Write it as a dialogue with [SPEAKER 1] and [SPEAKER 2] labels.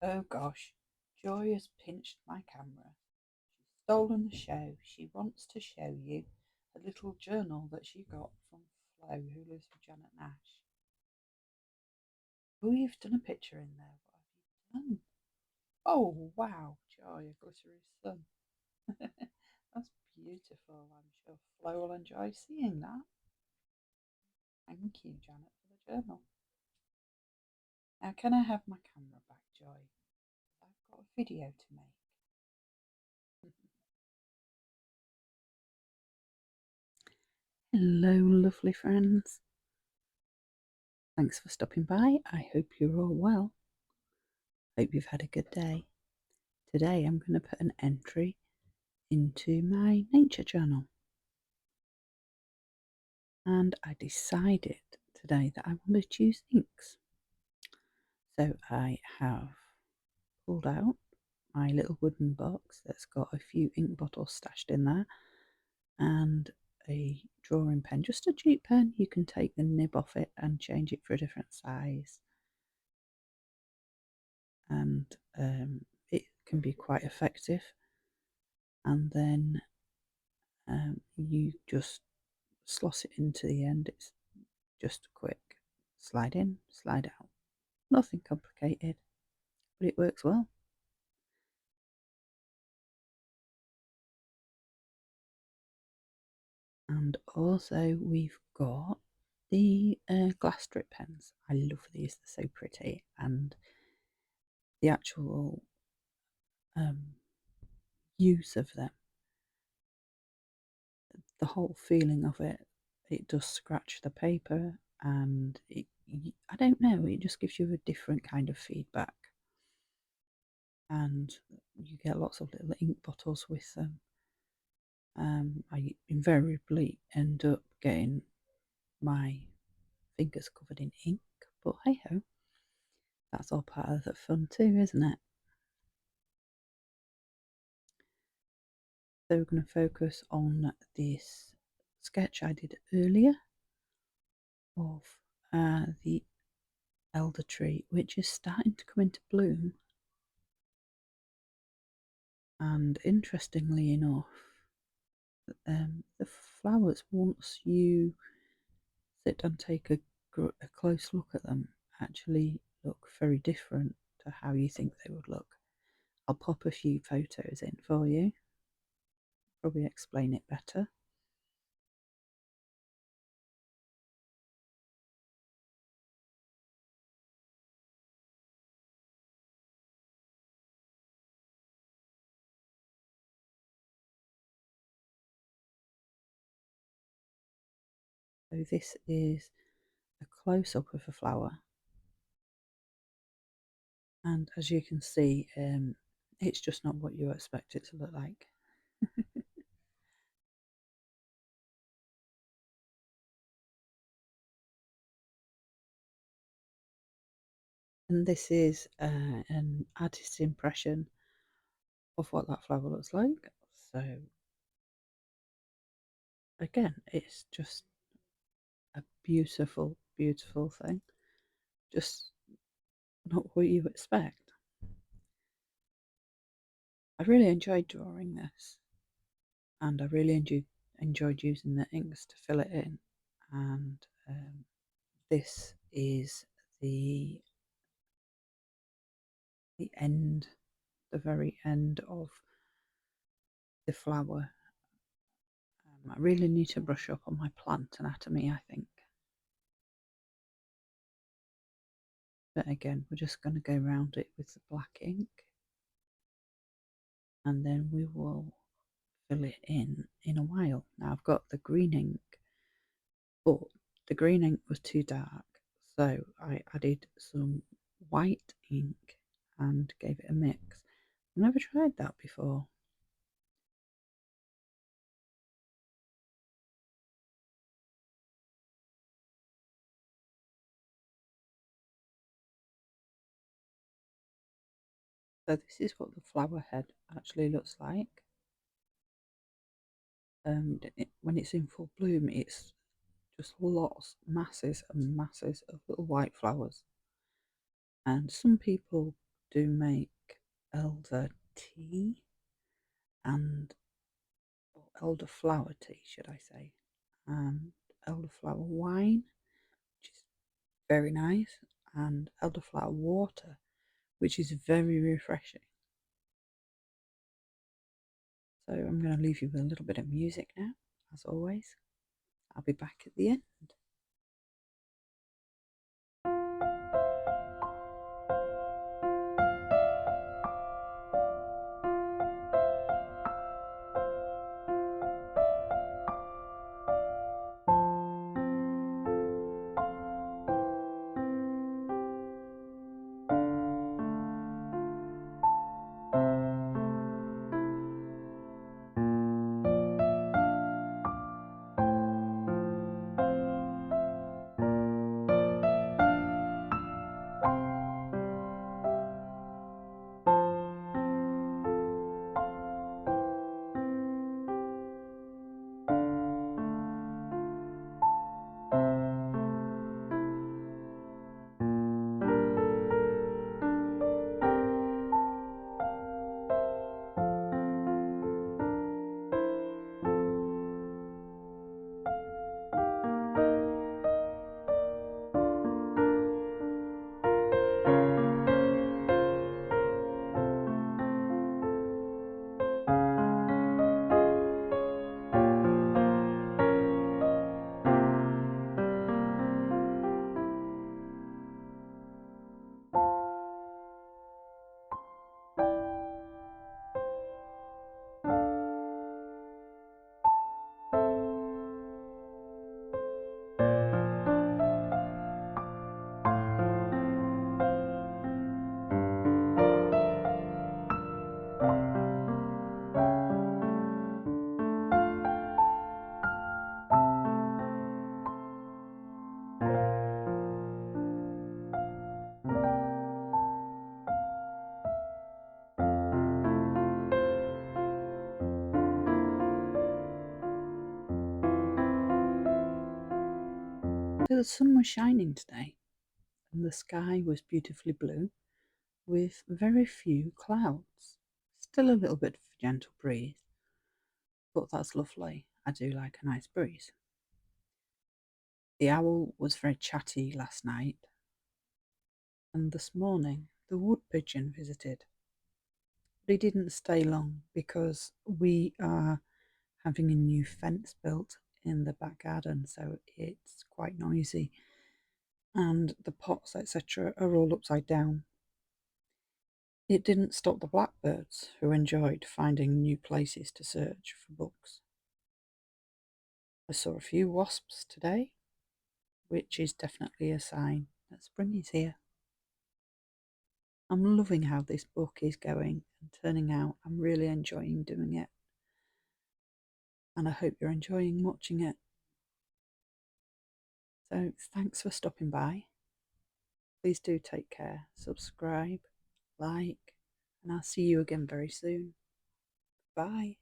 [SPEAKER 1] Oh gosh, Joy has pinched my camera. She's stolen the show. She wants to show you a little journal that she got from Flo, who lives with Janet Nash. Oh, you've done a picture in there. What have you done? Oh, wow, Joy, a glittery sun. That's beautiful. I'm sure Flo will enjoy seeing that. Thank you, Janet, for the journal. Now, can I have my camera back, Joy? I've got a video to make. Hello, lovely friends. Thanks for stopping by. I hope you're all well. Hope you've had a good day. Today I'm going to put an entry into my nature journal. And I decided today that I wanted to use inks. So I have pulled out my little wooden box that's got a few ink bottles stashed in there and a drawing pen, just a cheap pen. You can take the nib off it and change it for a different size. And it can be quite effective. And then you just slosh it into the end. It's just a quick slide in, slide out. Nothing complicated, but it works well. And also we've got the glass strip pens. I love these, they're so pretty. And the actual use of them, the whole feeling of it, it does scratch the paper and I don't know, it just gives you a different kind of feedback. And you get lots of little ink bottles with them. I invariably end up getting my fingers covered in ink, but hey ho, that's all part of the fun too, isn't it? So we're going to focus on this sketch I did earlier of the elder tree, which is starting to come into bloom. And interestingly enough, the flowers, once you sit and take a close look at them, actually look very different to how you think they would look. I'll pop a few photos in for you, probably explain it better. So this is a close-up of a flower, and as you can see, it's just not what you expect it to look like. And this is an artist's impression of what that flower looks like. So again, it's just a beautiful, beautiful thing. Just not what you expect. I really enjoyed drawing this, and I really enjoyed using the inks to fill it in. And this is the end, the very end of the flower. I really need to brush up on my plant anatomy, I think. But again, we're just going to go around it with the black ink, and then we will fill it in a while. Now I've got the green ink, but the green ink was too dark, so I added some white ink and gave it a mix. I've never tried that before. So this is what the flower head actually looks like. When it's in full bloom, it's just lots, masses and masses of little white flowers. And some people do make elder tea and elderflower tea, should I say, and elderflower wine, which is very nice, and elderflower water, which is very refreshing. So I'm going to leave you with a little bit of music now, as always. I'll be back at the end. So the sun was shining today, and the sky was beautifully blue, with very few clouds. Still a little bit of a gentle breeze, but that's lovely. I do like a nice breeze. The owl was very chatty last night, and this morning the wood pigeon visited. But he didn't stay long because we are having a new fence built in the back garden, so it's quite noisy, and the pots, etc., are all upside down. It didn't stop the blackbirds, who enjoyed finding new places to search for books. I saw a few wasps today, which is definitely a sign that spring is here. I'm loving how this book is going and turning out. I'm really enjoying doing it, and I hope you're enjoying watching it. So thanks for stopping by. Please do take care, subscribe, like, and I'll see you again very soon. Bye.